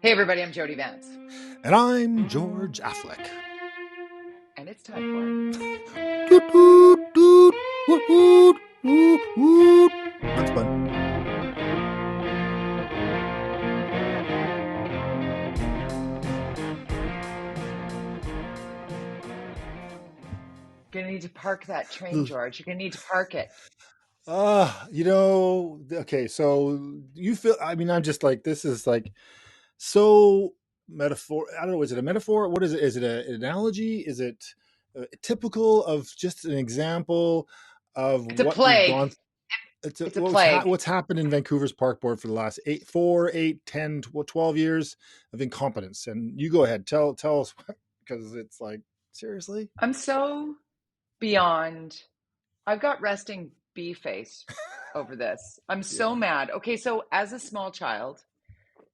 Hey everybody, I'm Jody Vance. And I'm George-Affleck. And it's time for Doot, doot, doot, woot, woot, woot, woot. UnSpun. You're gonna need to park that train, George. You're gonna need to park it. Okay, so you feel, I'm just like, this is like so metaphor. I don't know, is it a metaphor? What is it? Is it an analogy? Is it typical of just an example of It's a what we've plague. gone? It's a plague. What's happened in Vancouver's park board for the last 12 years of incompetence. And you go ahead, tell us, because it's like, seriously? I'm so beyond. I've got resting bee face over this. I'm so mad. Okay, so as a small child,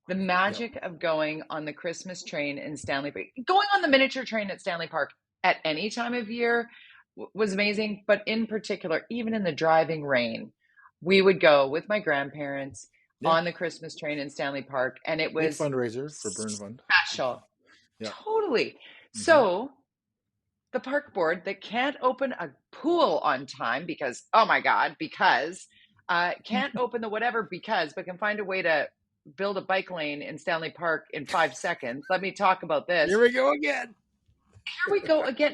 the magic of going on the Christmas train in Stanley Park, going on the miniature train at Stanley Park at any time of year was amazing. But in particular, even in the driving rain, we would go with my grandparents on the Christmas train in Stanley Park, and it was big fundraiser for Burn Fund. Special. Totally. So the park board that can't open a pool on time because, oh my God, can't open the whatever but can find a way to build a bike lane in Stanley Park in 5 seconds. Let me talk about this. Here we go again.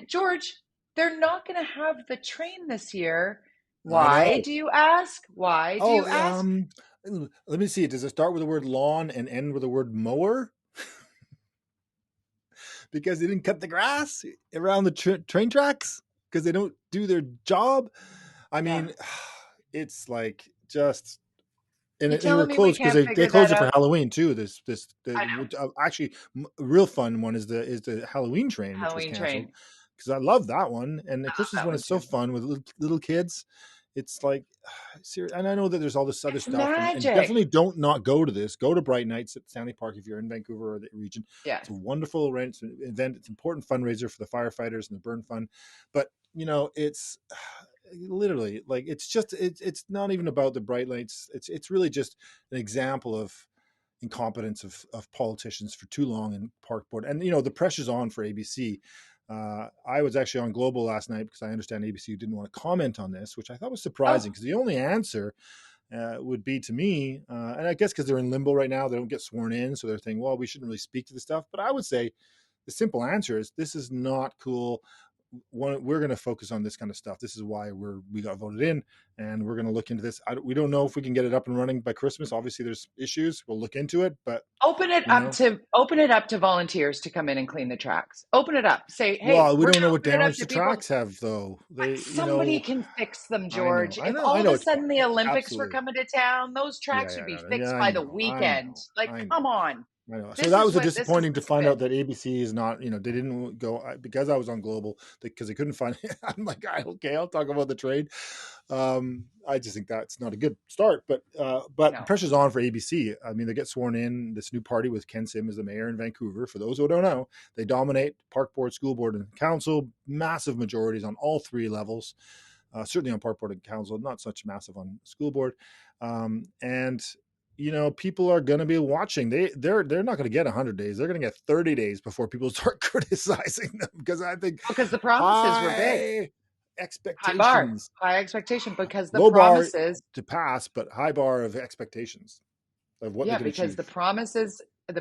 George, they're not going to have the train this year. Why do you ask? Why do you ask? Let me see. Does it start with the word lawn and end with the word mower? Because they didn't cut the grass around the train tracks? Because they don't do their job? I mean, it's like just... And they were closed because they closed it for Halloween too. Actually, a real fun one is the Halloween train, which was canceled. Because I love that one, and the Christmas one is so fun with little kids. It's like, serious. And I know that there's all this other stuff, and definitely don't not go to this. Go to Bright Nights at Stanley Park if you're in Vancouver or the region. It's a wonderful event. It's an important fundraiser for the firefighters and the Burn Fund. But it's literally like it's not even about the bright lights. It's really just an example of incompetence of politicians for too long in park board. And the pressure's on for ABC. I was actually on Global last night because I understand ABC didn't want to comment on this, which I thought was surprising because the only answer would be to me, and I guess because they're in limbo right now, they don't get sworn in, so they're thinking, well, we shouldn't really speak to this stuff. But I would say the simple answer is this is not cool. We're going to focus on this kind of stuff. This is why we got voted in, and we're going to look into this. We don't know if we can get it up and running by Christmas. Obviously, there's issues. We'll look into it, but open it up to volunteers to come in and clean the tracks. Open it up. Say, hey, well, we don't know what damage the tracks have, though. Somebody can fix them, George. If all of a sudden the Olympics were coming to town, those tracks would be fixed by the weekend. Come on. I know. So that was disappointing to find out that ABC is not, they didn't go, because I was on Global, because they couldn't find it. I'm like, okay, I'll talk about the trade. I just think that's not a good start, but pressure's on for ABC. I mean, they get sworn in, this new party with Ken Sim as the mayor in Vancouver. For those who don't know, they dominate park board, school board, and council, massive majorities on all three levels. Certainly on park board and council, not such massive on school board. And people are going to be watching. They're not going to get 100 days. They're going to get 30 days before people start criticizing them, because I think the promises were big. Expectations. High expectation, because the low promises bar to pass, but high bar of expectations of what they can because achieve. the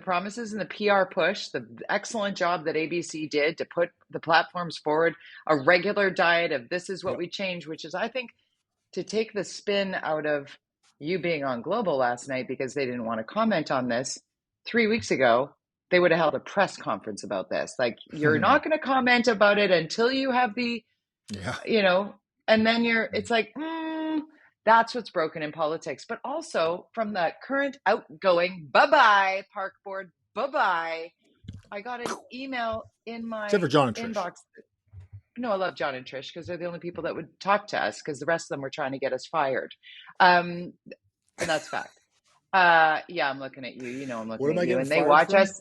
promises and the PR push, the excellent job that ABC did to put the platforms forward, a regular diet of this is what we change, which is, I think, to take the spin out of you being on Global last night because they didn't want to comment on this. 3 weeks ago, they would have held a press conference about this. Like, you're not going to comment about it until you have the, and then it's like, that's what's broken in politics. But also from the current outgoing, bye-bye, park board, bye-bye. I got an email in my Except for John and inbox. Trish. No, I love John and Trish because they're the only people that would talk to us, because the rest of them were trying to get us fired. And that's fact. I'm looking at you. I'm looking at you. And they watch us.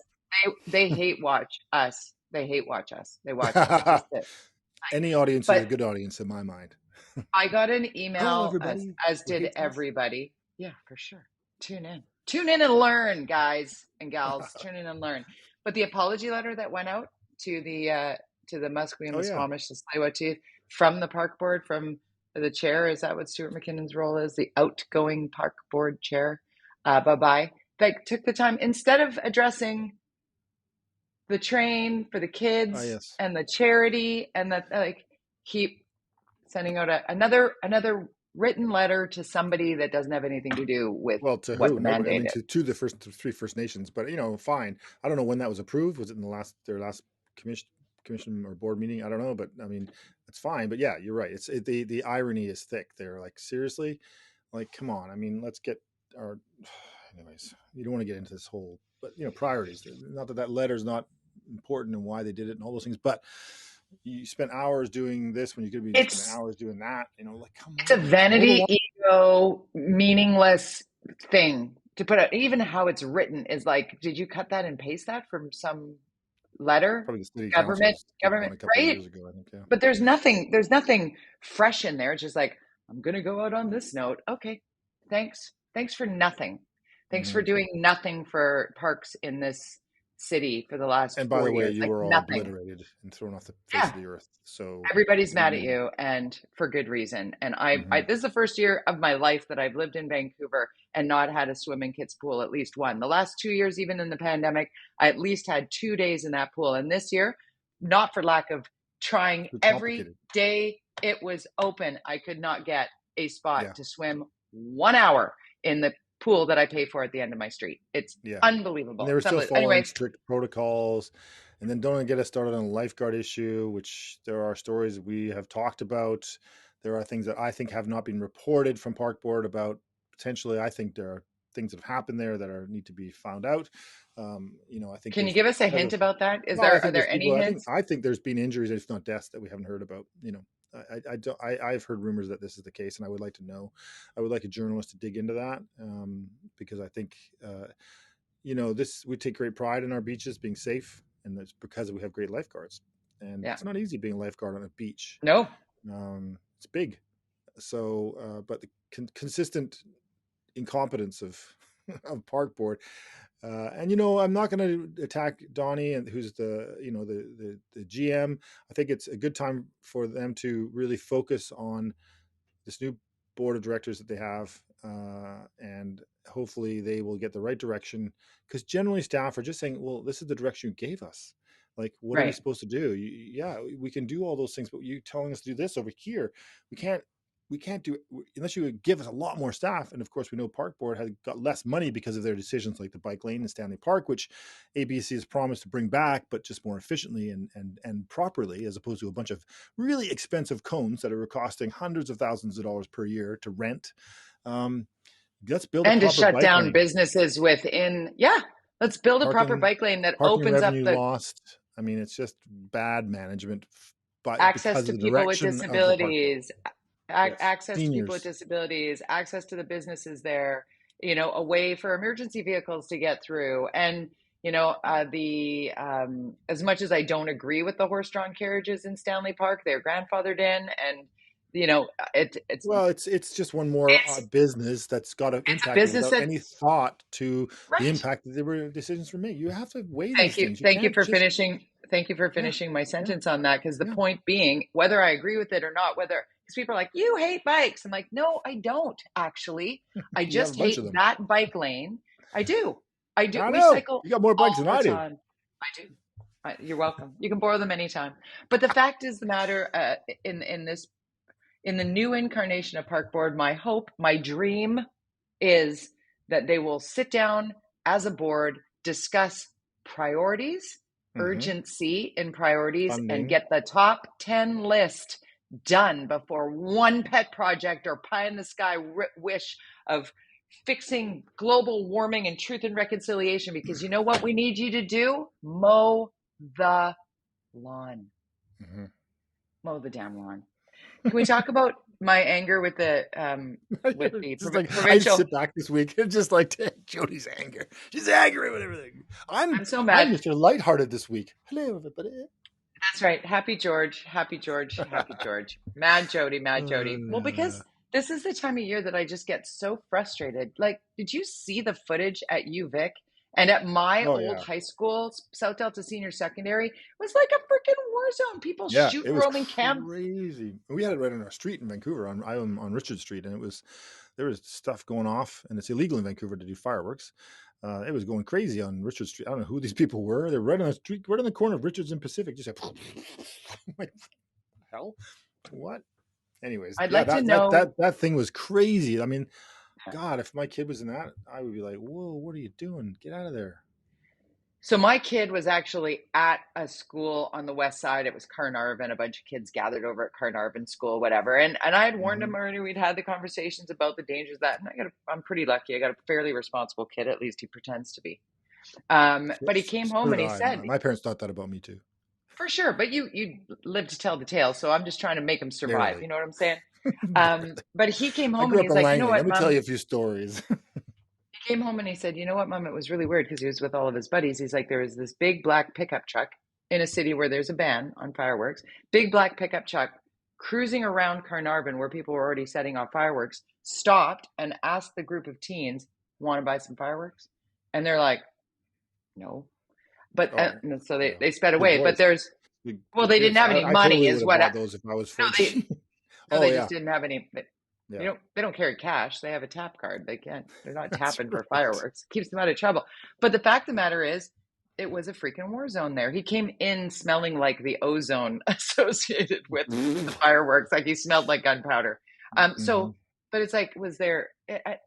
They hate watch us. They hate watch us. They watch us. Any audience is a good audience in my mind. I got an email, as did everybody. Yeah, for sure. Tune in. tune in and learn, guys and gals. Tune in and learn. But the apology letter that went out to the Musqueam, the Squamish, the Tsleil-Waututh from the park board, from the chair, is that what Stuart McKinnon's role is? The outgoing park board chair. Bye-bye. Like, took the time, instead of addressing the train for the kids and the charity, and that, like, keep sending out another written letter to somebody that doesn't have anything to do with what the mandate is. To the three First Nations, but fine. I don't know when that was approved. Was it in their last commission or board meeting? I don't know, but I mean, it's fine. But yeah, you're right. The irony is thick. They're like, seriously, like, come on. I mean, let's get our. Anyways, you don't want to get into this whole, but priorities. Not that letter's not important and why they did it and all those things, but you spent hours doing this when you could be spending hours doing that. Like, come on. It's a vanity, ego, meaningless thing to put out. Even how it's written is like, did you cut that and paste that from some letter? Probably the city government, right? Years ago, I think, yeah. But there's nothing fresh in there. It's just like, I'm going to go out on this note. Okay, thanks for nothing. Thanks for doing nothing for parks in this city for the last 4 years. And by the way, you were all obliterated and thrown off the face of the earth. So everybody's mad at you, and for good reason. And I this is the first year of my life that I've lived in Vancouver and not had a swimming kids pool, at least one. The last 2 years, even in the pandemic, I at least had 2 days in that pool. And this year, not for lack of trying, every day it was open, I could not get a spot to swim 1 hour in the pool that I pay for at the end of my street. It's unbelievable. And they were still following strict protocols. And then don't get us started on a lifeguard issue, which there are stories we have talked about. There are things that I think have not been reported from Park Board about potentially. I think there are things that have happened there that need to be found out. I think. Can you give us a hint about that? Are there any hints? I think there's been injuries, if not deaths, that we haven't heard about. I've heard rumors that this is the case, and I would like to know. I would like a journalist to dig into that, because I think, we take great pride in our beaches being safe, and that's because we have great lifeguards. And it's not easy being a lifeguard on a beach. No, it's big. So, but the consistent incompetence of Park Board. And I'm not going to attack Donnie, and who's the GM. I think it's a good time for them to really focus on this new board of directors that they have, and hopefully they will get the right direction. Because generally, staff are just saying, "Well, this is the direction you gave us. Like, what are we supposed to do? We can do all those things, but you telling us to do this over here, we can't do it unless you give us a lot more staff." And of course, we know Park Board had got less money because of their decisions like the bike lane in Stanley Park, which ABC has promised to bring back, but just more efficiently and properly, as opposed to a bunch of really expensive cones that are costing hundreds of thousands of dollars per year to rent. Let's build and to shut down businesses within. Yeah, let's build a proper bike lane that opens up the lost. I mean, it's just bad management. Access to people with disabilities. Access to people with disabilities, access to the businesses there, a way for emergency vehicles to get through. And, as much as I don't agree with the horse-drawn carriages in Stanley Park, they're grandfathered in, and, it's just one more business that's got an impact without any thought to the impact that the decisions were made. You have to weigh these things. Thank you for finishing my sentence on that, because the point being, whether I agree with it or not, because people are like, you hate bikes. I'm like, no, I don't actually. I just hate that bike lane. I do. We cycle. You got more bikes than I do. I do. You're welcome. You can borrow them anytime. But the fact is the matter, in the new incarnation of Park Board, my hope, my dream is that they will sit down as a board, discuss priorities, urgency in priorities, and get the top 10 list done before one pet project or pie in the sky wish of fixing global warming and truth and reconciliation. Because you know what we need you to do? Mow the lawn. Mow the damn lawn. Can we talk about my anger with the provincial? I sit back this week and just like Jody's anger. She's angry with everything. I'm so mad. I'm Mr. Lighthearted this week. Hello, everybody. That's right. Happy George. Mad Jody. Well, because This is the time of year that I just get so frustrated. Like, did you see the footage at UVic? And at my old high school, South Delta Senior Secondary, it was like a freaking war zone. People shooting, it was rolling crazy. We had it right on our street in Vancouver, on Richard Street, and there was stuff going off, and it's illegal in Vancouver to do fireworks. It was going crazy on Richard Street. I don't know who these people were. They're right on the street, right on the corner of Richards and Pacific. Just like, hell, what? Anyways, I'd like to know that thing was crazy. I mean, God, if my kid was in that, I would be like, whoa, what are you doing? Get out of there. So my kid was actually at a school on the west side. It was Carnarvon. A bunch of kids gathered over at Carnarvon School, whatever. And I had warned him already. We'd had the conversations about the dangers of that. And I'm pretty lucky. I got a fairly responsible kid. At least he pretends to be. But he came home and he said, my parents thought that about me too. For sure. But you live to tell the tale. So I'm just trying to make him survive. Barely. You know what I'm saying? But he came home and he's like, you know what, Let me tell you a few stories. He came home and he said, you know what, Mom, it was really weird because he was with all of his buddies. He's like, there was this big black pickup truck in a city where there's a ban on fireworks, big black pickup truck cruising around Carnarvon where people were already setting off fireworks, stopped and asked the group of teens, want to buy some fireworks? And they're like, no. But so they sped away. But they didn't have any money is what those if I was they just didn't have any. But they don't carry cash. They have a tap card. They're not tapping for fireworks. Keeps them out of trouble. But the fact of the matter is, it was a freaking war zone there. He came in smelling like the ozone associated with the fireworks. Like he smelled like gunpowder. So, but it's like, was there at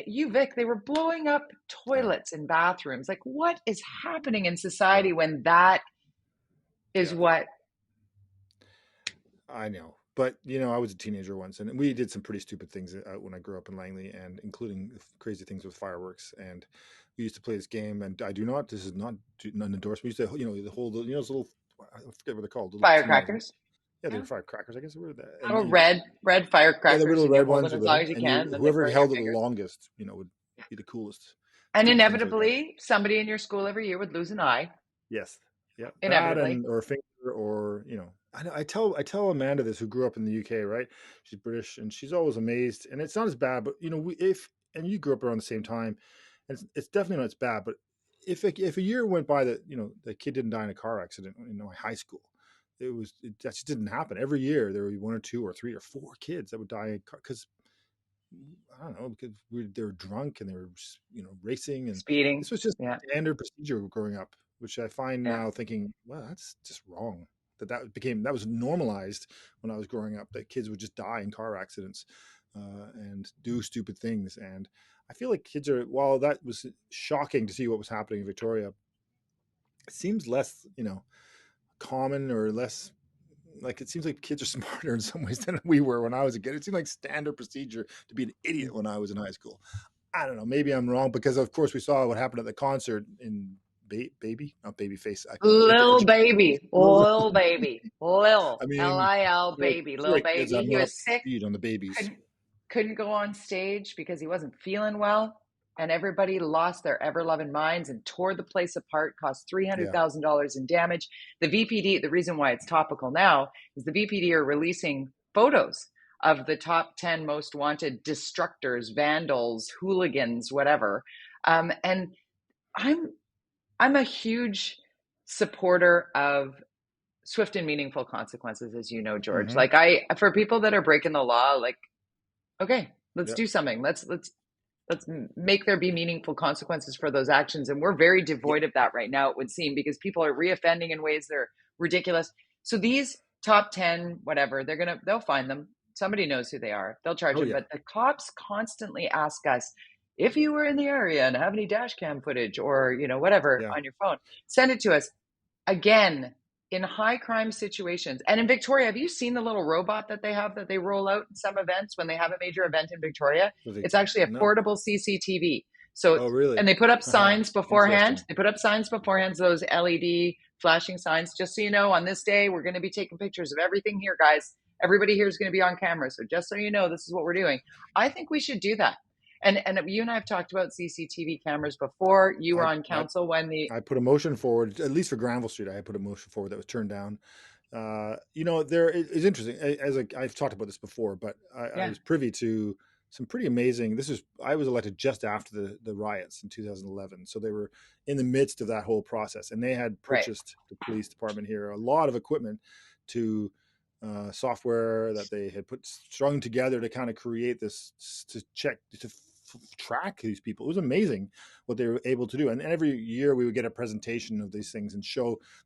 UVic, they were blowing up toilets and bathrooms. Like, what is happening in society when that is what? I know. But, I was a teenager once, and we did some pretty stupid things when I grew up in Langley, and including crazy things with fireworks. And we used to play this game, and this is not an endorsement. We used to, hold those little, I forget what they're called. Firecrackers? Yeah, they were firecrackers, I guess. Red firecrackers. Yeah, the little red ones. As long as you can. Whoever held it the longest, would be the coolest. And inevitably, somebody in your school every year would lose an eye. Yes. Yeah. Inevitably. Or a finger, or, I tell Amanda this, who grew up in the UK, right? She's British, and she's always amazed. And it's not as bad, but and you grew up around the same time, and it's definitely not as bad. But if a year went by that the kid didn't die in a car accident in my high school, that just didn't happen. Every year there would be 1 or 2 or 3 or 4 kids that would die in a car because I don't know, because they were drunk and they were racing and speeding. This was just standard procedure growing up, which I find now thinking, well, that's just wrong. That was normalized when I was growing up, that kids would just die in car accidents and do stupid things. And I feel like kids are, while that was shocking to see what was happening in Victoria, it seems less, common, or less, like, it seems like kids are smarter in some ways than we were when I was a kid. It seemed like standard procedure to be an idiot when I was in high school. I don't know. Maybe I'm wrong, because of course we saw what happened at the concert in Baby, not Babyface. Lil Baby. Lil. I mean, Lil Baby. Lil Baby. He was sick. On the babies. Couldn't go on stage because he wasn't feeling well. And everybody lost their ever-loving minds and tore the place apart, cost $300,000 in damage. The VPD, the reason why it's topical now is the VPD are releasing photos of the top 10 most wanted destructors, vandals, hooligans, whatever. And I'm a huge supporter of swift and meaningful consequences, as you know, George. Like for people that are breaking the law, like, okay, let's do something. Let's make there be meaningful consequences for those actions. And we're very devoid of that right now, it would seem, because people are reoffending in ways that are ridiculous. So these top 10, whatever, they'll find them. Somebody knows who they are. They'll charge them. But the cops constantly ask us, if you were in the area and have any dash cam footage or, whatever on your phone, send it to us. Again, in high crime situations. And in Victoria, have you seen the little robot that they have that they roll out in some events when they have a major event in Victoria? It's actually a portable CCTV. So, really? And they put up signs beforehand. They put up signs beforehand, those LED flashing signs, just so you know, on this day, we're going to be taking pictures of everything here, guys. Everybody here is going to be on camera. So just so you know, this is what we're doing. I think we should do that. And you and I have talked about CCTV cameras before. You were on council when I put a motion forward, at least for Granville Street. I put a motion forward that was turned down. there is interesting. I've talked about this before, but I was privy to some pretty amazing. I was elected just after the riots in 2011, so they were in the midst of that whole process, and they had purchased the police department here a lot of equipment to software that they had strung together to kind of create this to track these people. It was amazing what they were able to do, and every year we would get a presentation of these things and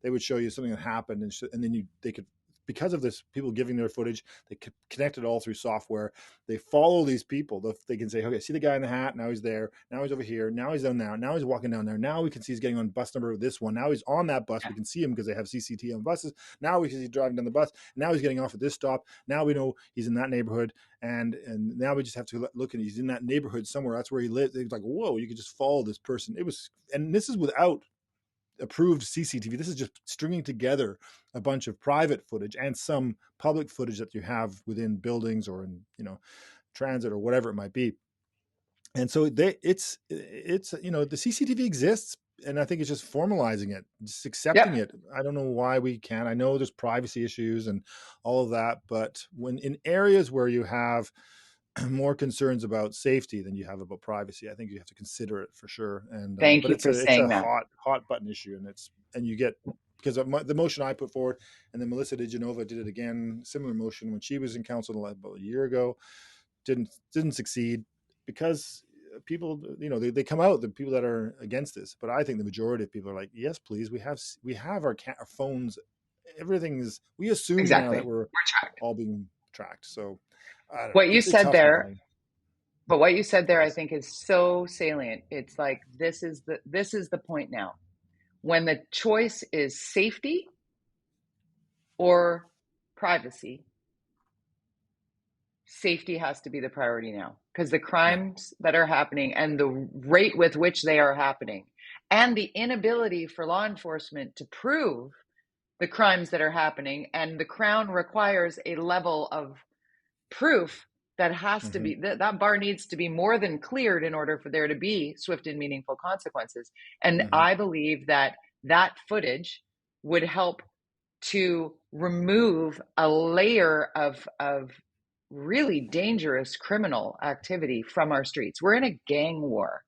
they would show you something that happened, and then they could, because of this, people giving their footage, they could connect it all through software. They follow these people. They can say, okay, see the guy in the hat, now he's there, now he's over here, now he's down now he's walking down there, now we can see he's getting on bus number this one, now he's on that bus, we can see him because they have CCTV on buses, now we can see he's driving down the bus, now he's getting off at this stop, now we know he's in that neighborhood, and now we just have to look, and he's in that neighborhood somewhere, that's where he lives. It's like, whoa, you could just follow this person. And this is without approved CCTV. This is just stringing together a bunch of private footage and some public footage that you have within buildings or in, transit or whatever it might be. And so it's the CCTV exists, and I think it's just formalizing it, just accepting it. I don't know why we can't. I know there's privacy issues and all of that, but when in areas where you have more concerns about safety than you have about privacy, I think you have to consider it for sure. And Thank you for saying that. hot button issue, and you get, because of the motion I put forward, and then Melissa DeGenova did it again, similar motion when she was in council about a year ago, didn't succeed because people, they come out, the people that are against this, but I think the majority of people are like, yes, please, we have our phones, everything is, we assume now that we're all being tracked. So what you said there, I think is so salient. It's like, this is the point now. When the choice is safety or privacy, safety has to be the priority now, because the crimes that are happening and the rate with which they are happening, and the inability for law enforcement to prove the crimes that are happening, and the Crown requires a level of proof that has to be, that bar needs to be more than cleared in order for there to be swift and meaningful consequences. And I believe that footage would help to remove a layer of really dangerous criminal activity from our streets. We're in a gang war.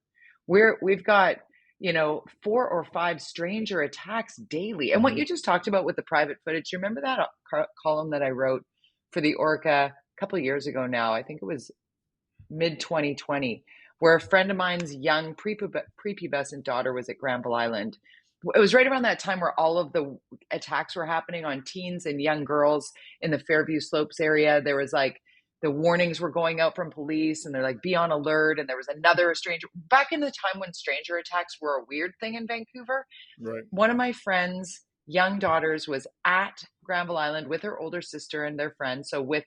We've got 4 or 5 stranger attacks daily. And what you just talked about with the private footage, you remember that column that I wrote for the Orca a couple of years ago now? I think it was mid 2020, where a friend of mine's young prepubescent daughter was at Granville Island. It was right around that time where all of the attacks were happening on teens and young girls in the Fairview Slopes area. There was like, the warnings were going out from police, and they're like, be on alert. And there was another stranger back in the time when stranger attacks were a weird thing in Vancouver. Right. One of my friends' young daughters was at Granville Island with her older sister and their friends. So with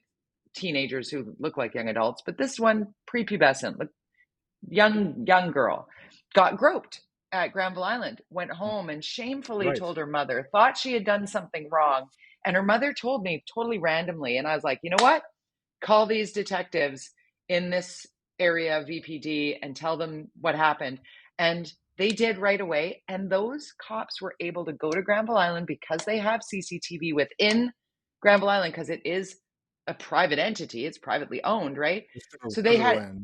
teenagers who look like young adults, but this one prepubescent, young girl, got groped at Granville Island, went home and shamefully told her mother, thought she had done something wrong. And her mother told me totally randomly. And I was like, you know what? Call these detectives in this area, VPD, and tell them what happened. And they did right away. And those cops were able to go to Granville Island because they have CCTV within Granville Island, because it is a private entity. It's privately owned, right? So they had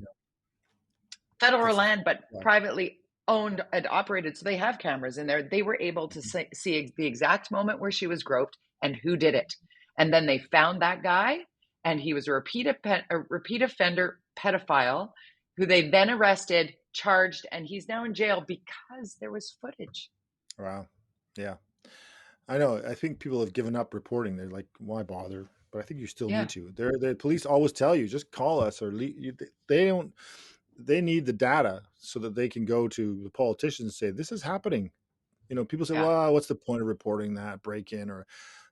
federal land, but privately owned and operated. So they have cameras in there. They were able to see the exact moment where she was groped and who did it. And then they found that guy, and he was a repeat offender pedophile who they then arrested, charged, and he's now in jail because there was footage. Wow. Yeah. I know. I think people have given up reporting. They're like, why bother? But I think you still need to. The police always tell you, just call us, or they need the data so that they can go to the politicians and say, this is happening. People say, well, what's the point of reporting that break-in or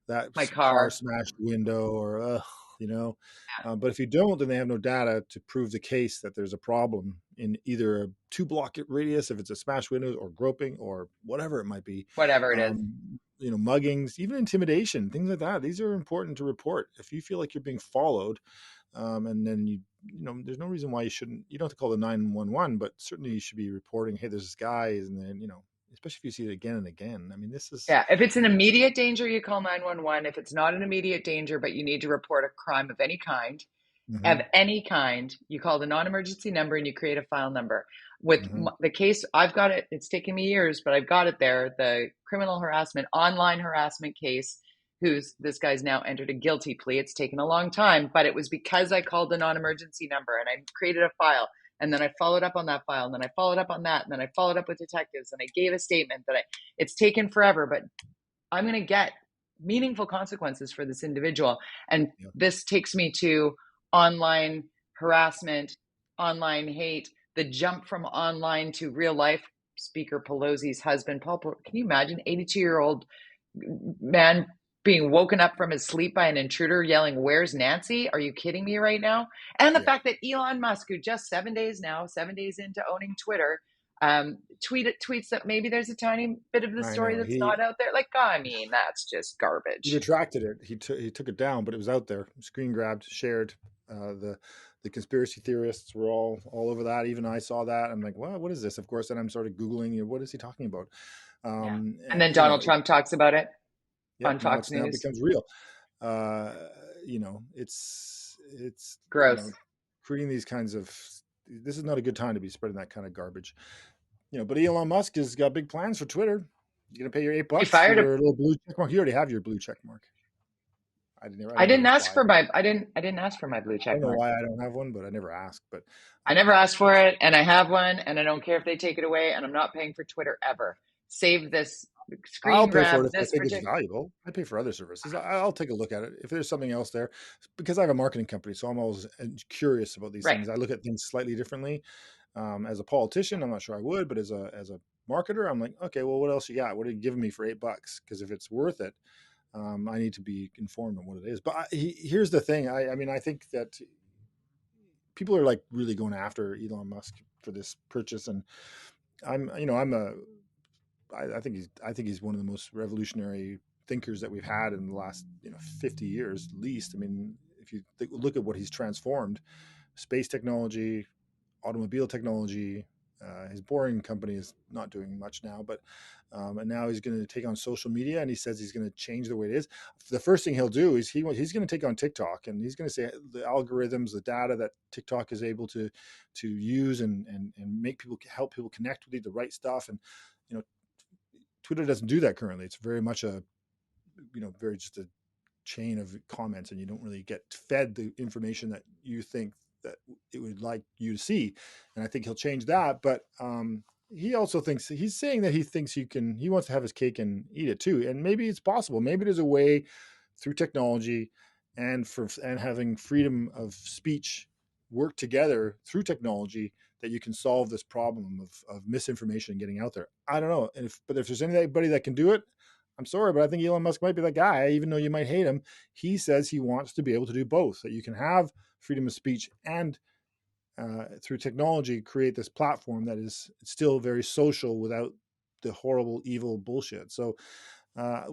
that my car smashed window or, but if you don't, then they have no data to prove the case that there's a problem in either a 2-block radius, if it's a smashed window or groping or whatever it might be. Whatever it is. Muggings, even intimidation, things like that. These are important to report. If you feel like you're being followed, and then there's no reason why you don't have to call the 911, but certainly you should be reporting, hey, there's this guy, and then, especially if you see it again and again. I mean, this is... Yeah, if it's an immediate danger, you call 911. If it's not an immediate danger, but you need to report a crime of any kind, you call the non-emergency number and you create a file number. With the case, I've got it. It's taken me years, but I've got it there. The criminal harassment, online harassment case, this guy's now entered a guilty plea. It's taken a long time, but it was because I called the non-emergency number and I created a file. And then I followed up on that file, and then I followed up on that, and then I followed up with detectives, and I gave a statement that it's taken forever, but I'm going to get meaningful consequences for this individual. And this takes me to online harassment, online hate, the jump from online to real life. Speaker Pelosi's husband, Paul, can you imagine 82-year-old man being woken up from his sleep by an intruder yelling, "Where's Nancy? Are you kidding me right now?" And the fact that Elon Musk, who just 7 days into owning Twitter, tweets that maybe there's a tiny bit of the story that's not out there. Like, I mean, that's just garbage. He retracted it. He took it down, but it was out there. Screen grabbed, shared. The conspiracy theorists were all over that. Even I saw that. I'm like, well, what is this? Of course, then I'm sort of Googling, what is he talking about? And then Donald Trump talks about it. On Fox News. Now becomes real. It's gross. Creating these kinds of, this is not a good time to be spreading that kind of garbage. But Elon Musk has got big plans for Twitter. You're gonna pay your $8 for your little blue check mark. You already have your blue check mark. I didn't ask for my blue check mark. I don't know why I don't have one, but I never asked. But I never asked for it, and I have one, and I don't care if they take it away, and I'm not paying for Twitter ever. Save this. I'll pay for it if I think it's valuable. I pay for other services. I'll take a look at it if there's something else there, because I have a marketing company, so I'm always curious about these things. I look at things slightly differently. As a politician, I'm not sure I would, but as a marketer, I'm like, okay, well, what else you got? What are you giving me for $8? Because if it's worth it, I need to be informed on what it is. But here's the thing. I think that people are like really going after Elon Musk for this purchase, and I think he's one of the most revolutionary thinkers that we've had in the last 50 years at least. I mean, if you look at what he's transformed, space technology, automobile technology, his boring company is not doing much now, but and now he's going to take on social media, and he says he's going to change the way it is. The first thing he'll do is he's going to take on TikTok, and he's going to say the algorithms, the data that TikTok is able to use and make people, help people connect with you, the right stuff. And Twitter doesn't do that currently. It's very much very just a chain of comments, and you don't really get fed the information that you think that it would like you to see. And I think he'll change that. But he also thinks, he's saying that he thinks he wants to have his cake and eat it too. And maybe it's possible. Maybe there's a way through technology and having freedom of speech work together through technology that you can solve this problem of misinformation getting out there. I don't know. But if there's anybody that can do it, I'm sorry, but I think Elon Musk might be that guy. Even though you might hate him, he says he wants to be able to do both, that you can have freedom of speech and through technology create this platform that is still very social without the horrible, evil bullshit. So, I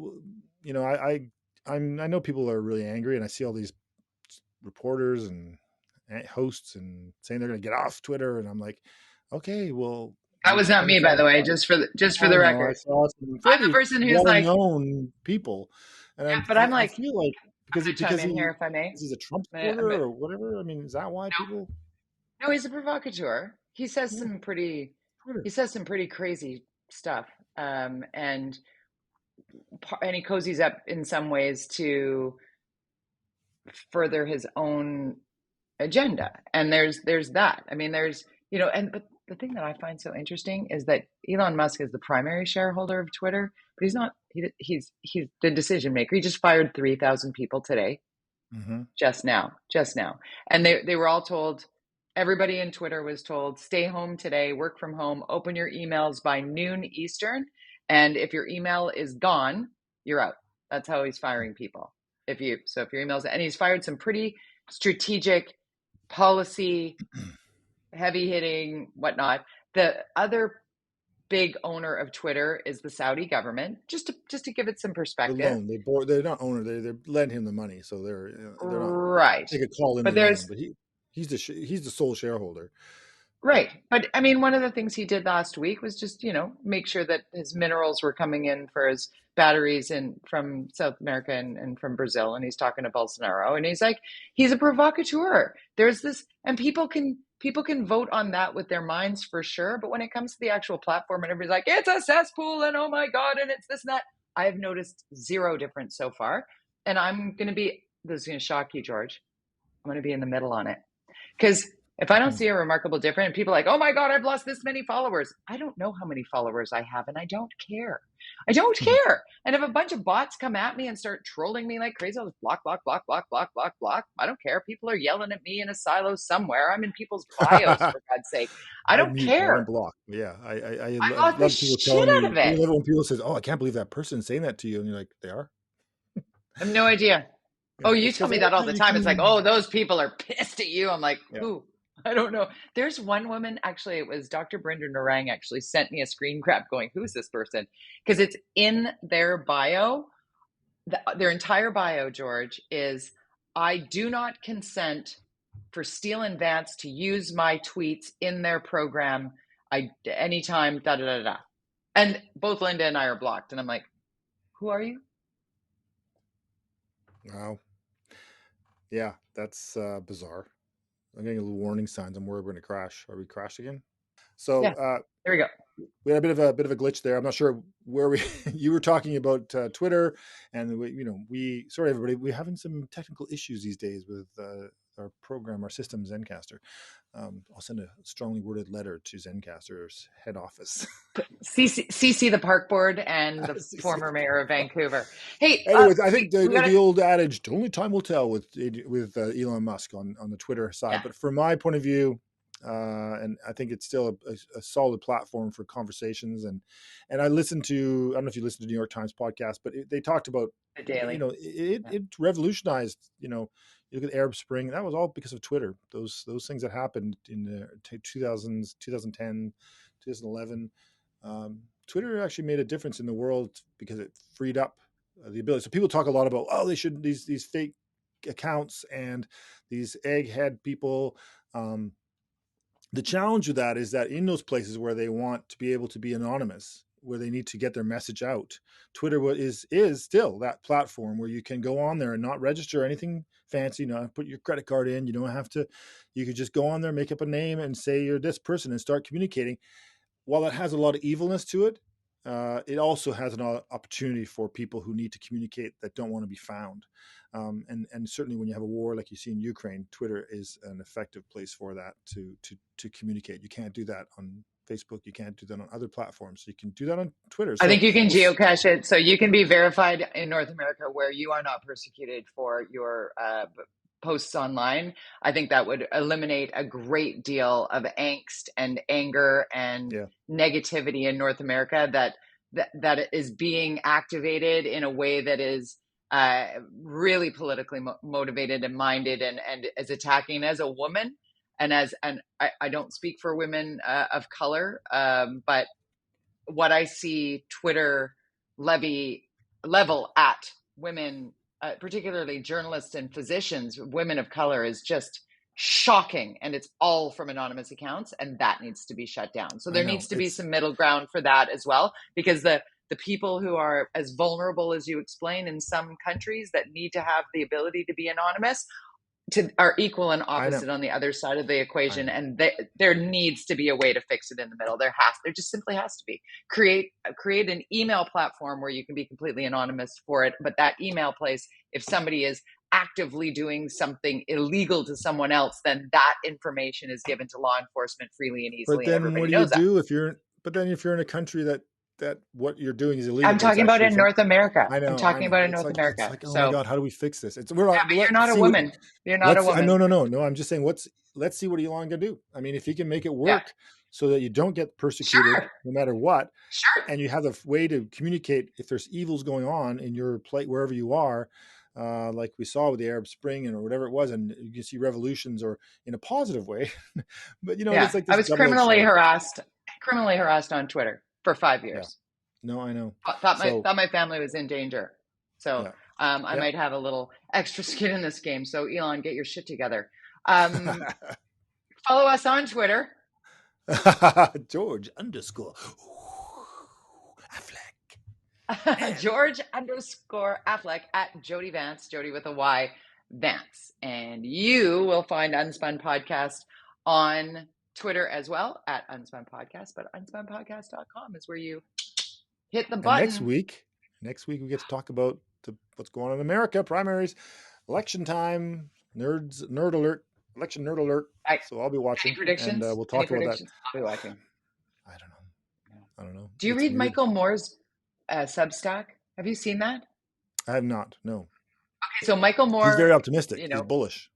know people are really angry, and I see all these reporters and hosts and saying they're going to get off Twitter, and I'm like, okay, well, that was not me, by the way. Just for the record, I'm the person who's like known people, and I feel like because here, if I may, he's a Trump supporter or whatever. I mean, is that why people? No, he's a provocateur. He says some pretty crazy stuff, and he cozies up in some ways to further his own agenda. And there's that. I mean, but the thing that I find so interesting is that Elon Musk is the primary shareholder of Twitter, but he's not. He's the decision maker. He just fired 3,000 people today, just now, and they were all told. Everybody in Twitter was told, stay home today, work from home, open your emails by noon Eastern, and if your email is gone, you're out. That's how he's firing people. If your email's, and he's fired some pretty strategic, policy, heavy hitting, whatnot. The other big owner of Twitter is the Saudi government. Just to give it some perspective. They're not owner. They lend him the money, so they're not right. They could call him, but he's the sole shareholder. Right. But I mean, one of the things he did last week was just, make sure that his minerals were coming in for his batteries from South America and from Brazil. And he's talking to Bolsonaro, and he's like, he's a provocateur. There's this, and people can vote on that with their minds for sure. But when it comes to the actual platform and everybody's like, it's a cesspool and oh my God, and it's this and that, I've noticed zero difference so far. And this is going to shock you, George. I'm going to be in the middle on it. Because if I don't see a remarkable difference, and people are like, oh my God, I've lost this many followers. I don't know how many followers I have, and I don't care. I don't care. And if a bunch of bots come at me and start trolling me like crazy, I'll just block. I don't care. People are yelling at me in a silo somewhere. I'm in people's bios, for God's sake. I don't care. I block. Yeah. I love the shit out of it. I love when people say, oh, I can't believe that person's saying that to you. And you're like, they are? I have no idea. Yeah, oh, you tell me that all the time. It's like, oh, those people are pissed at you. I'm like, who? I don't know. There's one woman, actually, it was Dr. Brenda Narang actually sent me a screen grab going, who's this person? Because it's in their bio. Their entire bio, George, is, I do not consent for Steele and Vance to use my tweets in their program anytime, da-da-da-da. And both Linda and I are blocked. And I'm like, who are you? Wow. Yeah, that's bizarre. I'm getting a little warning signs. I'm worried we're going to crash. Are we crashed again? So there we go. We had a bit of a glitch there. I'm not sure where you were talking about Twitter, and sorry everybody, we're having some technical issues these days with our program, our system, Zencastr. I'll send a strongly worded letter to Zencastr's head office. CC the park board and the former mayor of Vancouver. Hey, anyways, I think the old adage, only time will tell with Elon Musk on the Twitter side. But from my point of view, and I think it's still a solid platform for conversations. And I listened to, I don't know if you listened to New York Times podcast, but they talked about the Daily. It revolutionized. You look at Arab Spring. That was all because of Twitter. Those things that happened in the 2000s, 2010, 2011. Twitter actually made a difference in the world because it freed up the ability. So people talk a lot about, they should these fake accounts and these egghead people. The challenge with that is that in those places where they want to be able to be anonymous, where they need to get their message out, Twitter is still that platform where you can go on there and not register anything fancy, put your credit card in. You don't have to. You could just go on there, make up a name, and say you're this person and start communicating. While it has a lot of evilness to it, it also has an opportunity for people who need to communicate that don't want to be found. And certainly when you have a war like you see in Ukraine, Twitter is an effective place for that to communicate. You can't do that on Facebook. You can't do that on other platforms. You can do that on Twitter. I think you can geocache it. So you can be verified in North America where you are not persecuted for your posts online. I think that would eliminate a great deal of angst and anger and negativity in North America that is being activated in a way that is really politically motivated and minded and is attacking. As a woman and I don't speak for women of color, but what I see Twitter level at women, particularly journalists and physicians, women of color, is just shocking. And it's all from anonymous accounts, and that needs to be shut down. So there needs to be some middle ground for that as well, because the people who are as vulnerable as you explain in some countries that need to have the ability to be anonymous are equal and opposite on the other side of the equation. And there needs to be a way to fix it in the middle. There just simply has to be. Create an email platform where you can be completely anonymous for it. But that email place, if somebody is actively doing something illegal to someone else, then that information is given to law enforcement freely and easily. But then what do you do if you're in a country that what you're doing is illegal? I'm talking about in North America. I know. I'm talking about in North America. It's like, oh my God, how do we fix this? You're not a woman. You're not a woman. No. I'm just saying, let's see what Elon can do. I mean, if he can make it work so that you don't get persecuted no matter what, and you have a way to communicate if there's evils going on in your place, wherever you are, like we saw with the Arab Spring or whatever it was, and you can see revolutions or in a positive way. But it's like this. I was criminally harassed on Twitter for 5 years. No, I know. Thought my family was in danger. So I might have a little extra skin in this game. So Elon, get your shit together. Follow us on Twitter. George_Affleck. George_Affleck at Jody Vance, Jody with a Y, Vance. And you will find UnSpun Podcast on Twitter as well at UnSpun Podcast, but unspunpodcast.com is where you hit the button. And next week we get to talk about what's going on in America, primaries, election time, nerd alert, election nerd alert. So I'll be watching. Any predictions? And we'll talk about that. I'll be watching. I don't know. Do you read Michael Moore's Substack? Have you seen that? I have not. No. Okay, so Michael Moore, he's very optimistic. He's bullish.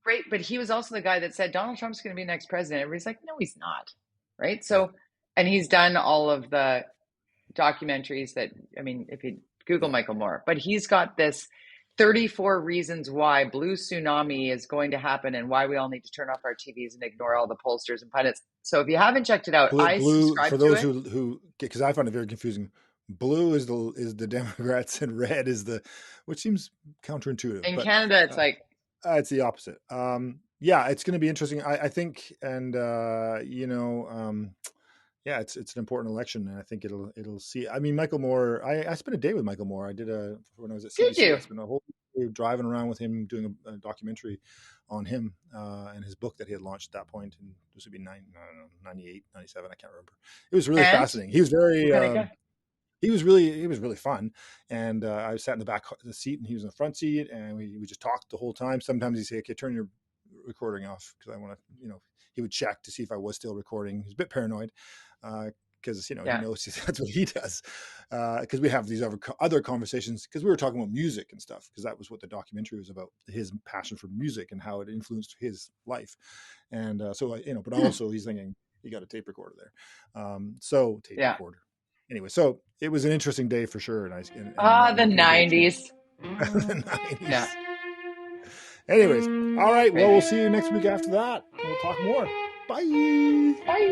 Great, but he was also the guy that said Donald Trump's going to be next president. Everybody's like, no, he's not. Right? So, and he's done all of the documentaries that, I mean, if you Google Michael Moore, but he's got this 34 reasons why blue tsunami is going to happen and why we all need to turn off our TVs and ignore all the pollsters and pundits. So if you haven't checked it out, I subscribe for those who because I find it very confusing. Blue is the Democrats and red is which seems counterintuitive. In Canada, it's like it's the opposite. Yeah, it's going to be interesting. I think, and yeah, it's an important election, and I think it'll see. I mean, Michael Moore. I spent a day with Michael Moore. I did when I was at CBC. I spent a whole day driving around with him, doing a documentary on him and his book that he had launched at that point. And this would be 98, 97. I can't remember. It was really fascinating. He was very. He was really fun, and I sat in the back of the seat, and he was in the front seat, and we just talked the whole time. Sometimes he'd say, "Okay, turn your recording off," because I want to, he would check to see if I was still recording. He's a bit paranoid because he knows that's what he does. Because we have these other conversations, because we were talking about music and stuff, because that was what the documentary was about, his passion for music and how it influenced his life, and but also he's thinking he got a tape recorder there, recorder. Anyway, so it was an interesting day for sure. And the 90s. The 90s. Yeah. Anyways, all right. Well, we'll see you next week after that. We'll talk more. Bye. Bye.